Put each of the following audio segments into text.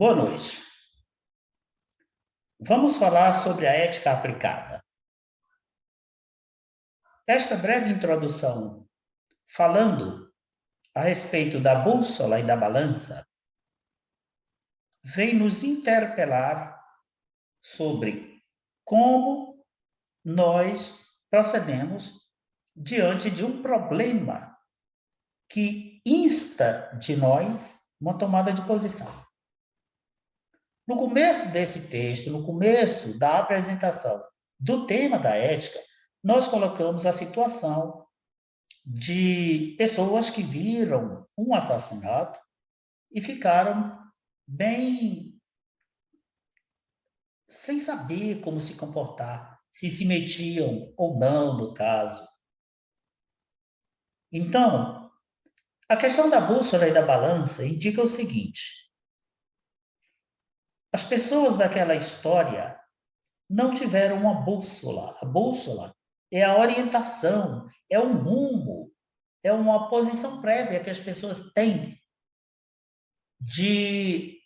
Boa noite. Vamos falar sobre a ética aplicada. Esta breve introdução, falando a respeito da bússola e da balança, vem nos interpelar sobre como nós procedemos diante de um problema que insta de nós uma tomada de posição. No começo desse texto, no começo da apresentação do tema da ética, nós colocamos a situação de pessoas que viram um assassinato e ficaram bem sem saber como se comportar, se metiam ou não no caso. Então, a questão da bússola e da balança indica o seguinte: as pessoas daquela história não tiveram uma bússola. A bússola é a orientação, é um rumo, é uma posição prévia que as pessoas têm de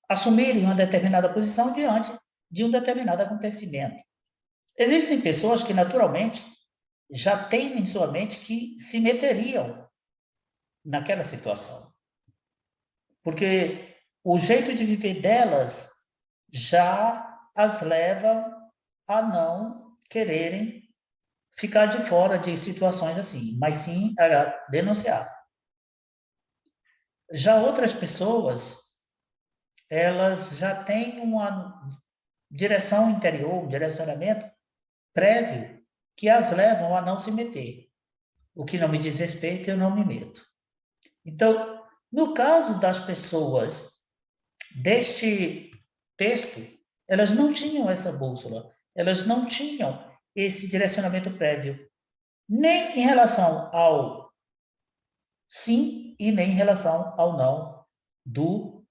assumirem uma determinada posição diante de um determinado acontecimento. Existem pessoas que, naturalmente, já têm em sua mente que se meteriam naquela situação. Porque o jeito de viver delas já as leva a não quererem ficar de fora de situações assim, mas sim a denunciar. Já outras pessoas, elas já têm uma direção interior, um direcionamento prévio que as levam a não se meter. O que não me diz respeito, eu não me meto. Então, no caso das pessoas deste texto, elas não tinham essa bússola, elas não tinham esse direcionamento prévio, nem em relação ao sim e nem em relação ao não do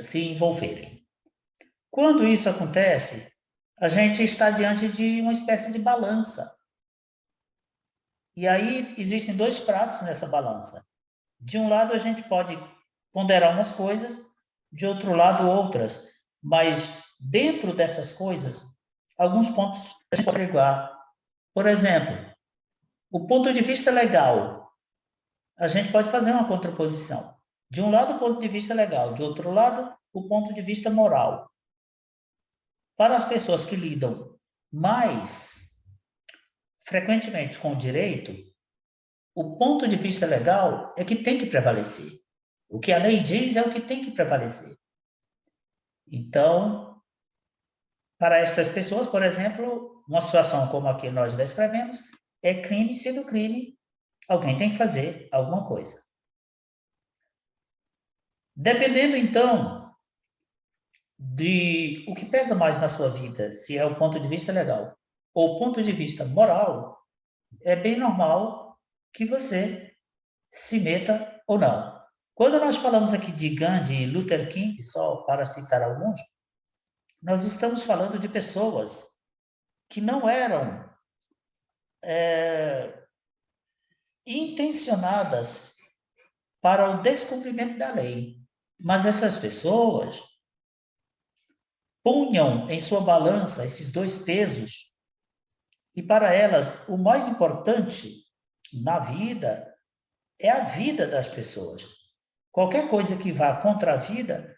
se envolverem. Quando isso acontece, a gente está diante de uma espécie de balança. E aí existem dois pratos nessa balança. De um lado, a gente pode ponderar umas coisas, de outro lado, outras. Mas dentro dessas coisas, alguns pontos a gente pode averiguar. Por exemplo, o ponto de vista legal. A gente pode fazer uma contraposição. De um lado, o ponto de vista legal. De outro lado, o ponto de vista moral. Para as pessoas que lidam mais frequentemente com o direito, o ponto de vista legal é que tem que prevalecer. O que a lei diz é o que tem que prevalecer. Então, para estas pessoas, por exemplo, uma situação como a que nós descrevemos, é crime, sendo crime, alguém tem que fazer alguma coisa. Dependendo, então, de o que pesa mais na sua vida, se é o ponto de vista legal ou o ponto de vista moral, é bem normal que você se meta ou não. Quando nós falamos aqui de Gandhi e Luther King, só para citar alguns, nós estamos falando de pessoas que não eram intencionadas para o descumprimento da lei, mas essas pessoas punham em sua balança esses dois pesos e para elas o mais importante na vida é a vida das pessoas. Qualquer coisa que vá contra a vida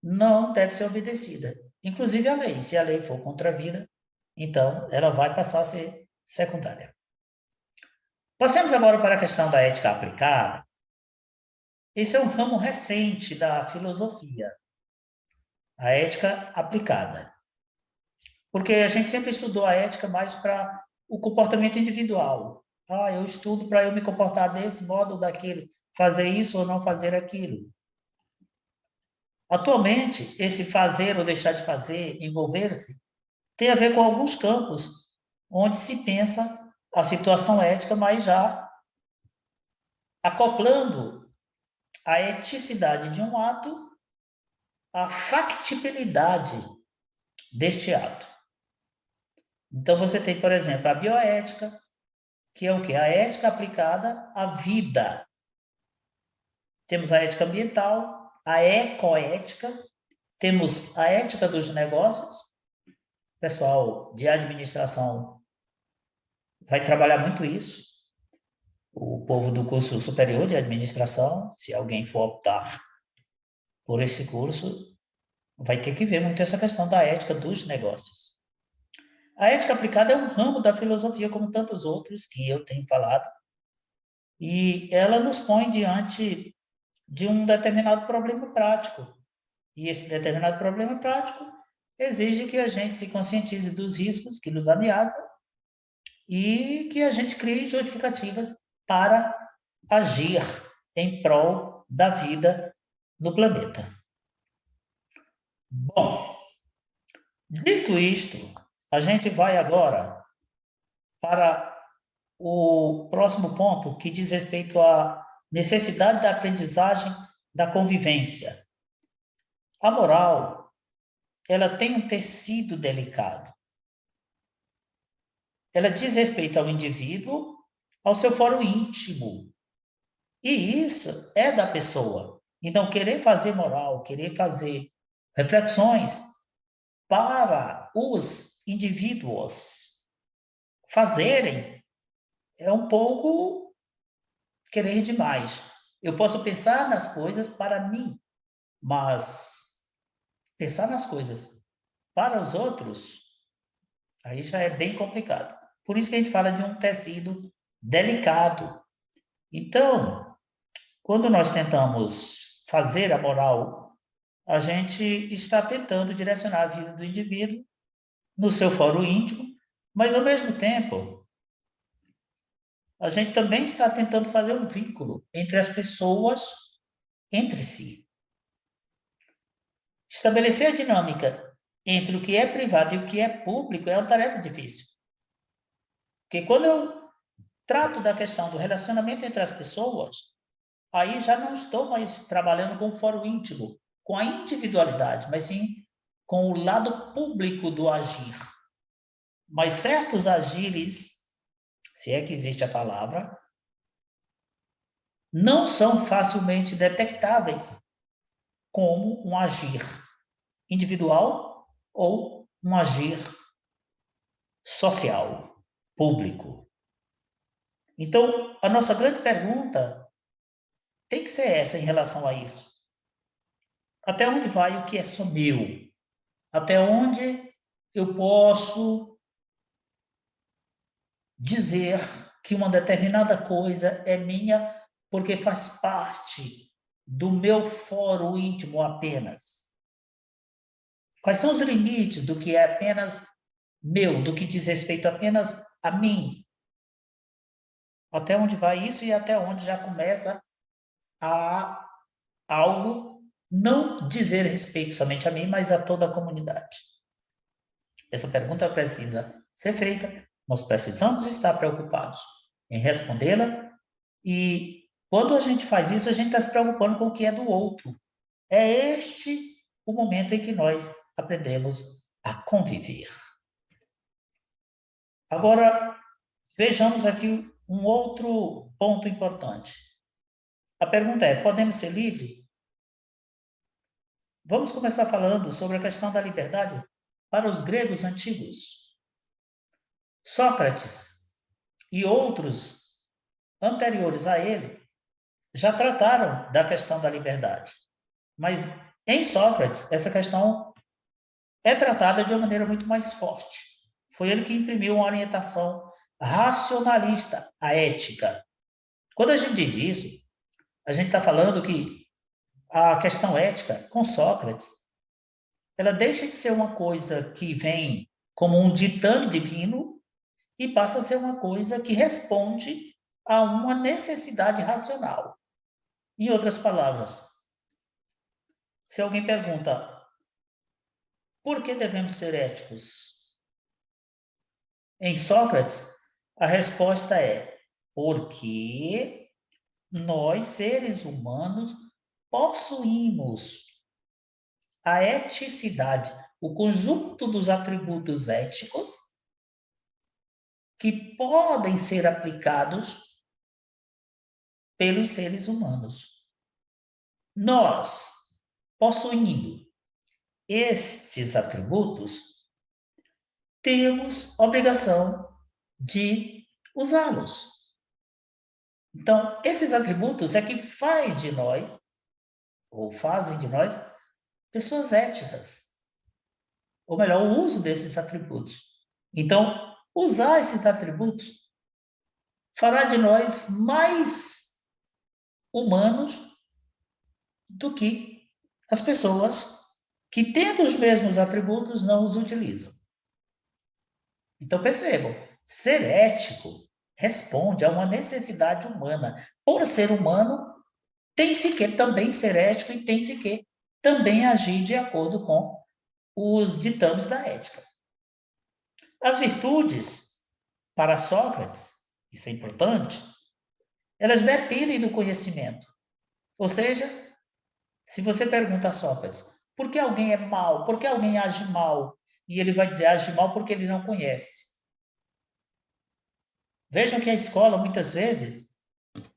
não deve ser obedecida, inclusive a lei. Se a lei for contra a vida, então ela vai passar a ser secundária. Passemos agora para a questão da ética aplicada. Esse é um ramo recente da filosofia, a ética aplicada. Porque a gente sempre estudou a ética mais para o comportamento individual. Eu estudo para eu me comportar desse modo ou daquilo, fazer isso ou não fazer aquilo. Atualmente, esse fazer ou deixar de fazer, envolver-se, tem a ver com alguns campos onde se pensa a situação ética, mas já acoplando a eticidade de um ato à factibilidade deste ato. Então, você tem, por exemplo, a bioética, que é o quê? A ética aplicada à vida. Temos a ética ambiental, a ecoética, temos a ética dos negócios. O pessoal de administração vai trabalhar muito isso. O povo do curso superior de administração, se alguém for optar por esse curso, vai ter que ver muito essa questão da ética dos negócios. A ética aplicada é um ramo da filosofia, como tantos outros que eu tenho falado, e ela nos põe diante de um determinado problema prático. E esse determinado problema prático exige que a gente se conscientize dos riscos que nos ameaçam e que a gente crie justificativas para agir em prol da vida no planeta. Bom, dito isto, a gente vai agora para o próximo ponto, que diz respeito à necessidade da aprendizagem da convivência. A moral, ela tem um tecido delicado. Ela diz respeito ao indivíduo, ao seu fórum íntimo. E isso é da pessoa. Então, querer fazer moral, querer fazer reflexões para os indivíduos fazerem, é um pouco querer demais. Eu posso pensar nas coisas para mim, mas pensar nas coisas para os outros, aí já é bem complicado. Por isso que a gente fala de um tecido delicado. Então, quando nós tentamos fazer a moral, a gente está tentando direcionar a vida do indivíduo no seu fórum íntimo, mas, ao mesmo tempo, a gente também está tentando fazer um vínculo entre as pessoas, entre si. Estabelecer a dinâmica entre o que é privado e o que é público é uma tarefa difícil. Porque quando eu trato da questão do relacionamento entre as pessoas, aí já não estou mais trabalhando com o fórum íntimo, com a individualidade, mas sim com o lado público do agir. Mas certos agires, se é que existe a palavra, não são facilmente detectáveis como um agir individual ou um agir social, público. Então, a nossa grande pergunta tem que ser essa em relação a isso. Até onde vai o que é só meu? Até onde eu posso dizer que uma determinada coisa é minha porque faz parte do meu fórum íntimo apenas? Quais são os limites do que é apenas meu, do que diz respeito apenas a mim? Até onde vai isso e até onde já começa a algo não dizer respeito somente a mim, mas a toda a comunidade? Essa pergunta precisa ser feita, nós precisamos estar preocupados em respondê-la, e quando a gente faz isso, a gente está se preocupando com o que é do outro. É este o momento em que nós aprendemos a conviver. Agora, vejamos aqui um outro ponto importante. A pergunta é: podemos ser livres? Vamos começar falando sobre a questão da liberdade para os gregos antigos. Sócrates e outros anteriores a ele já trataram da questão da liberdade. Mas em Sócrates, essa questão é tratada de uma maneira muito mais forte. Foi ele que imprimiu uma orientação racionalista à ética. Quando a gente diz isso, a gente está falando que a questão ética, com Sócrates, ela deixa de ser uma coisa que vem como um ditame divino e passa a ser uma coisa que responde a uma necessidade racional. Em outras palavras, se alguém pergunta por que devemos ser éticos? Em Sócrates, a resposta é porque nós, seres humanos, possuímos a eticidade, o conjunto dos atributos éticos que podem ser aplicados pelos seres humanos. Nós possuindo estes atributos, temos obrigação de usá-los. Então, esses atributos é que faz de nós, ou fazem de nós, pessoas éticas. Ou melhor, o uso desses atributos. Então, usar esses atributos fará de nós mais humanos do que as pessoas que, tendo os mesmos atributos, não os utilizam. Então, percebam, ser ético responde a uma necessidade humana. Por ser humano, tem-se que também ser ético e tem-se que também agir de acordo com os ditames da ética. As virtudes, para Sócrates, isso é importante, elas dependem do conhecimento. Ou seja, se você pergunta a Sócrates, por que alguém é mau? Por que alguém age mal? E ele vai dizer, age mal porque ele não conhece. Vejam que a escola, muitas vezes,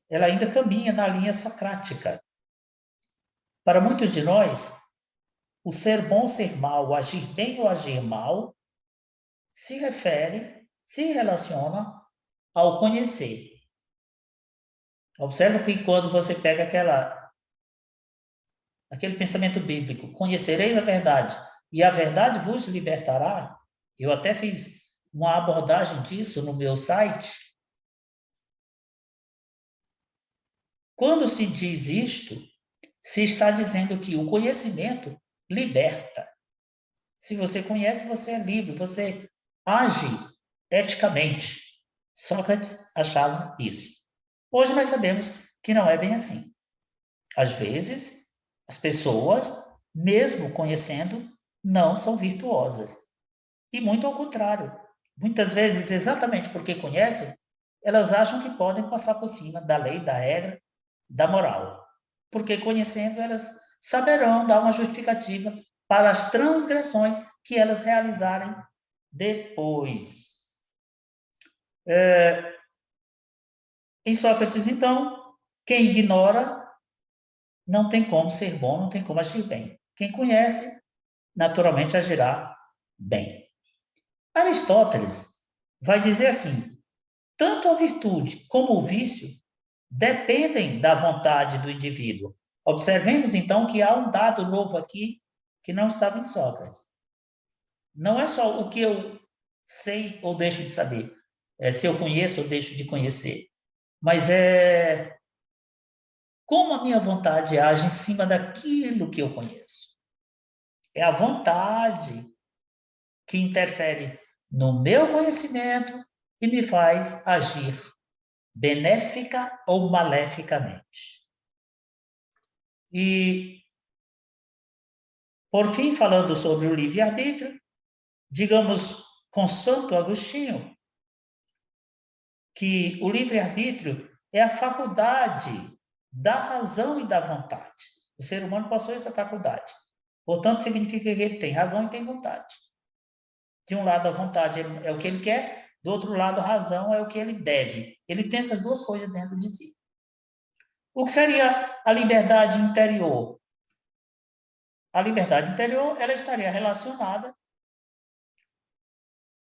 ela ainda caminha na linha socrática. Para muitos de nós, o ser bom, ser mal, o agir bem ou agir mal, se refere, se relaciona ao conhecer. Observe que quando você pega aquele pensamento bíblico, conhecereis a verdade, e a verdade vos libertará, eu até fiz uma abordagem disso no meu site. Quando se diz isto, se está dizendo que o conhecimento liberta. Se você conhece, você é livre, você age eticamente. Sócrates achava isso. Hoje nós sabemos que não é bem assim. Às vezes, as pessoas, mesmo conhecendo, não são virtuosas. E muito ao contrário. Muitas vezes, exatamente porque conhecem, elas acham que podem passar por cima da lei, da regra, da moral. Porque conhecendo, elas saberão dar uma justificativa para as transgressões que elas realizarem depois. Em Sócrates, então, quem ignora não tem como ser bom, não tem como agir bem. Quem conhece, naturalmente agirá bem. Aristóteles vai dizer assim: tanto a virtude como o vício dependem da vontade do indivíduo. Observemos, então, que há um dado novo aqui que não estava em Sócrates. Não é só o que eu sei ou deixo de saber, se eu conheço ou deixo de conhecer, mas é como a minha vontade age em cima daquilo que eu conheço. É a vontade que interfere no meu conhecimento e me faz agir benéfica ou maleficamente. E, por fim, falando sobre o livre-arbítrio, digamos com Santo Agostinho, que o livre-arbítrio é a faculdade da razão e da vontade. O ser humano possui essa faculdade. Portanto, significa que ele tem razão e tem vontade. De um lado, a vontade é o que ele quer, do outro lado, a razão é o que ele deve. Ele tem essas duas coisas dentro de si. O que seria a liberdade interior? A liberdade interior, ela estaria relacionada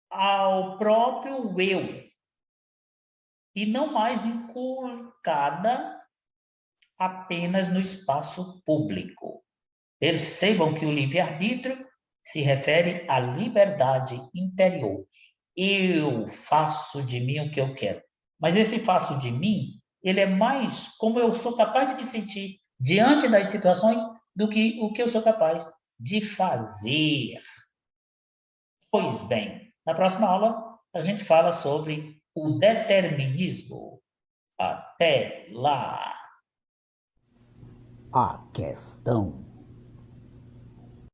ao próprio eu, e não mais inculcada apenas no espaço público. Percebam que o livre-arbítrio se refere à liberdade interior. Eu faço de mim o que eu quero. Mas esse faço de mim, ele é mais como eu sou capaz de me sentir diante das situações do que o que eu sou capaz de fazer. Pois bem, na próxima aula a gente fala sobre o determinismo. Até lá! A questão